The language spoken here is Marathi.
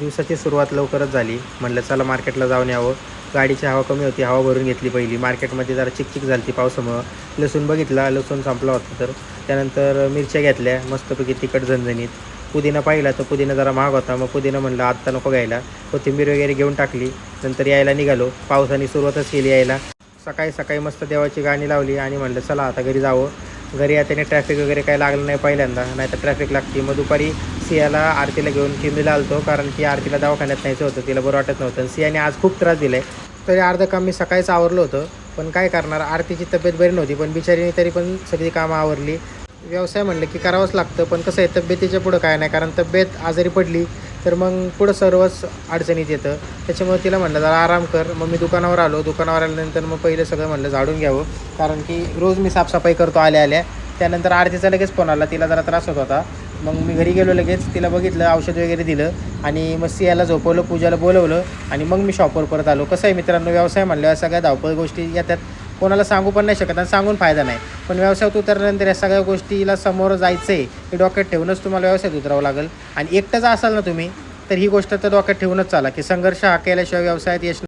दिवसाची सुरुवात लवकरच झाली. म्हटलं चला मार्केटला जाऊन यावं. गाडीची हवा कमी होती, हवा भरून घेतली पहिली. मार्केटमध्ये जरा चिकचिक झाली होती पावसामुळं. लसूण बघितला, लसूण संपला होता तर. त्यानंतर मिरच्या घेतल्या मस्तपैकी तिखट झणझणीत. पुदिना पाहिला तर पुदिना जरा महाग होता. मग पुदिना म्हणलं आत्ता नको घ्यायला. कोथिंबीर वगैरे घेऊन टाकली. नंतर यायला निघालो. पावसाने सुरुवातच केली यायला. सकाळी सकाळी मस्त देवाची गाणी लावली आणि म्हणलं चला आता घरी जावं. घरी येताना ट्रॅफिक वगैरे काही लागलं नाही पहिल्यांदा, नाही तर ट्रॅफिक लागते. मग दुपारी सियाला आरतीला घेऊन चिमणीला आलतो, कारण की आरतीला दवाखान्यात न्यायचं होतं, तिला बरं वाटत नव्हतं. सियाने आज खूप त्रास दिला आहे. तरी अर्धं काम मी सकाळीच आवरलं होतं, पण काय करणार, आरतीची तब्येत बरी नव्हती, पण बिचारीने तरी पण सगळी कामं आवरली. व्यवसाय म्हणलं की करावंच लागतं, पण कसं आहे तब्येतीच्या पुढं काय नाही, कारण तब्येत आजारी पडली तर मग पुढं सर्वच अडचणीत येतं. त्याच्यामुळे तिला म्हटलं जरा आराम कर. मग मी दुकानावर आलो. दुकानावर आल्यानंतर मग पहिलं सगळं म्हटलं झाडून घ्यावं, कारण की रोज मी साफसफाई करतो आल्या आल्या. त्यानंतर आरतीचा लगेच फोन आला, तिला जरा त्रास होत होता. मग मी घरी गेलो, लगेच तिला बघितलं, औषध वगैरे दिलं आणि मग सियाला झोपवलं, पूजाला बोलवलं आणि मग मी शॉपवर परत आलो. कसं आहे मित्रांनो, व्यवसाय म्हणल्यावर सगळ्या धावपळ गोष्टी येतात. कोणाला सांगू पण नाही शकत आणि सांगून फायदा नाही. पण व्यवसायात उतरल्यानंतर या सगळ्या गोष्टीला समोर जायचं आहे हे डोक्यात ठेवूनच तुम्हाला व्यवसायात उतरावं लागेल. आणि एकटंच असाल ना तुम्ही, तर ही गोष्ट तर डोक्यात ठेवूनच चाला, की संघर्ष हा केल्याशिवाय व्यवसायात यश